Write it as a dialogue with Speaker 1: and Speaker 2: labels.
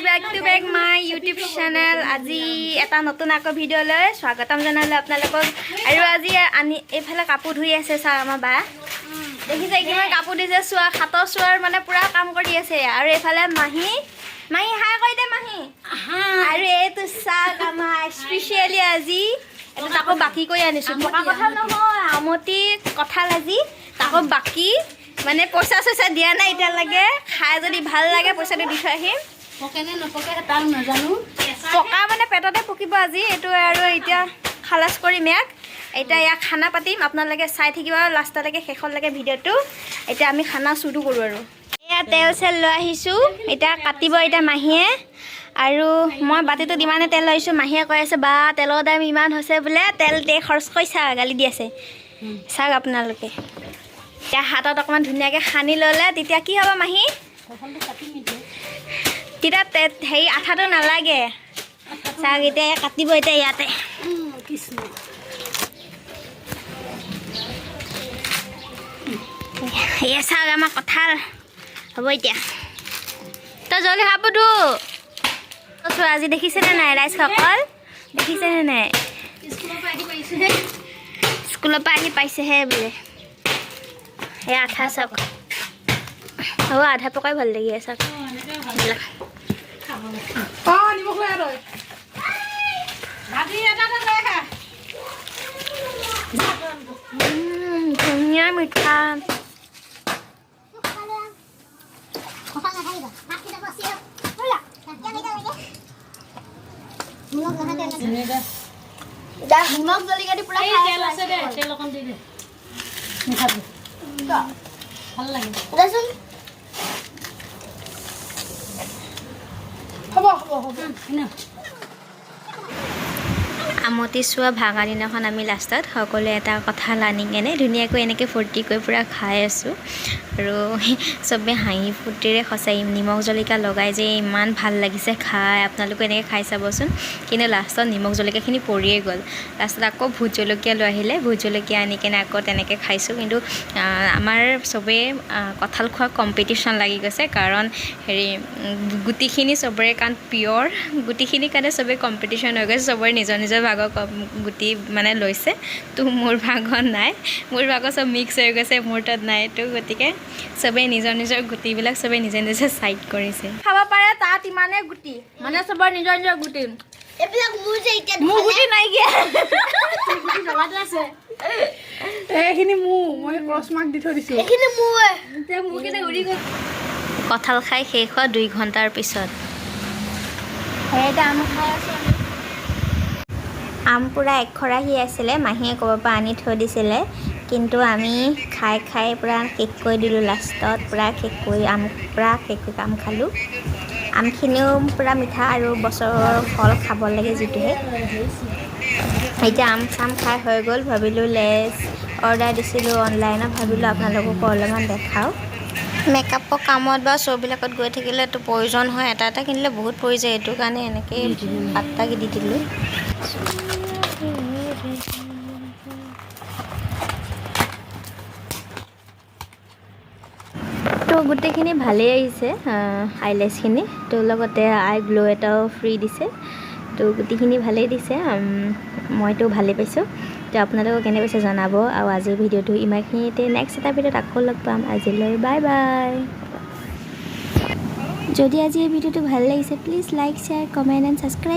Speaker 1: back to my YouTube channel. আজি এটা নতুন আকৌ ভিডিও লৈ স্বাগতম জনালো আপোনালোকক আৰু আজি এফালে কাপোৰ ধুই আছে স্যাৰ আমাৰ বা দেখিছে কিমান কাপোৰ দিছে চোৱা হাতৰ চোৱাৰ মানে পুৰা কাম কৰি আছে আৰু এফালে মাহি হাই কৈ দে মাহি আৰু এইটো চাক আমাৰ স্পেশালি আজি এটা তাকো বাকি কৈ আনিছো পকা কথা নহয় আমতি কথা আজি তাকো বাকি মানে পইচা চইচা দিয়া নাই এটা লাগে খাই যদি ভাল লাগে পইচাটো দি থৈ আহিম পকেনে নপকে তাও নাজানো পকা মানে পেটতে পকিব আজি এটো আৰু এতিয়া খালাস কৰি মেক এটা ইয়া খানা পাতিম আপোনালোকে চাই থাকিব লাষ্টলৈকে শেষলৈকে ভিডিওটো এটা আমি খানা শুরু কৰো আৰু এয়া তেল চেল লৈ আহিছো এটা কাটিব এটা মাহিয়ে আৰু মই বাটিটো দিমানে তেল লৈছো মাহিয়ে কৈ আছে বা তেলৰ দাম ইমান হৈছে বোলে তেল দে খৰচ কৈছা গালি দি আছে চাওক আপোনালোকে এতিয়া হাতত অকমান ধুনীয়াকে খানি ললে তেতিয়া কি হ'ব মাহি তিতা হেই আঠাটো নালাগে চাওক এতিয়া কাটিব এতিয়া ইয়াতে কৃষ্ণ এয়া চাওক আমাৰ কঁঠাল হ'ব এতিয়া তই জলদি খাবতো আজি দেখিছেনে নাই ৰাইজ সকল দেখিছেনে নাই স্কুলৰ পৰা আহি পাইছেহে বোলে এই আঠা চাওক হ'ব আধা পকাই ভাল লাগি আছে ধুনীয়া মিঠা নিমখ জলকীয়া দি পুৰা তেল আছে দে তেল অকণ দি দে মিঠাটো ভাল লাগে দেচোন হ'ব আমতি চোৱা ভাঙা দিনাখন আমি লাষ্টত সকলোৱে এটা কথা আনি কেনে ধুনীয়াকৈ এনেকৈ ফূৰ্তি কৰি পুৰা খাই আছোঁ আৰু চবে হাঁহি ফূৰ্তিৰে সঁচাই নিমখ জলকীয়া লগাই যে ইমান ভাল লাগিছে খাই আপোনালোকে এনেকৈ খাই চাবচোন কিন্তু লাষ্টত নিমখ জলকীয়াখিনি পৰিয়ে গ'ল লাষ্টত আকৌ ভোট জলকীয়া লৈ আহিলে ভোট জলকীয়া আনি কেনে আকৌ তেনেকৈ খাইছোঁ কিন্তু আমাৰ চবেই কঁঠাল খোৱা কম্পিটিশ্যন লাগি গৈছে কাৰণ হেৰি গুটিখিনি চবৰে কাৰণ পিয়ৰ গুটিখিনিৰ কাৰণে চবেই কম্পিটিশ্যন হৈ গৈছে চবৰে নিজৰ নিজৰ ভাগৰ গুটি মানে লৈছে তো মোৰ ভাগৰ নাই মোৰ ভাগৰ চব মিক্স হৈ গৈছে মোৰ তাত নাই তো গতিকে চবেই নিজৰ নিজৰ গুটিবিলাক চবেই নিজে নিজে চাইড কৰিছে খাব পাৰে তাত ইমানে গুটি মানে চবৰ নিজৰ নিজৰ গুটি এইবিলাক মোৰ যে এতিয়া মোৰ গুটি নাই গিয়া গুটি জলাতে আছে এইখিনি মই ক্ৰছ মাৰ্ক দি থৈ দিছো এইখিনি এতিয়া মোৰ কেনে উৰি গ'ল কঁঠাল খাই শেষ হোৱা 2 ঘণ্টাৰ পিছত এটা আম খাই আছো আম পুৰা একখৰাহি আছিলে মাহীয়ে ক'ব পৰা আনি থৈ দিছিলে কিন্তু আমি খাই খাই পুৰা শেষ কৰি দিলোঁ লাষ্টত পুৰা শেষ কৰি আম খালোঁ আমখিনিও পুৰা মিঠা আৰু বছৰৰ ফল খাব লাগে যিটোহে এতিয়া আম চাম খাই হৈ গ'ল ভাবিলোঁ লেছ অৰ্ডাৰ দিছিলোঁ অনলাইনত ভাবিলোঁ আপোনালোককো অলপমান দেখাওঁ মেকআপৰ কামত বা শ্ব'বিলাকত গৈ থাকিলেতো প্ৰয়োজন হয় এটা এটা কিনিলে বহুত পৰি যায় এইটো কাৰণে এনেকৈ পাত্তাকে দি দিলোঁ তো গোটেইখিনি ভালেই আহিছে আইলেছখিনি তো লগতে আই গ্লো এটাও ফ্ৰী দিছে তো গোটেইখিনি ভালেই দিছে মইতো ভালেই পাইছোঁ তো আপোনালোকক কেনে পাইছে জনাব আৰু আজিৰ ভিডিঅ'টো ইমানখিনিতে নেক্সট এটা ভিডিঅ'ত আকৌ লগ পাম আজিলৈ বাই বাই যদি আজি এই ভিডিঅ'টো ভাল লাগিছে please like share comment and subscribe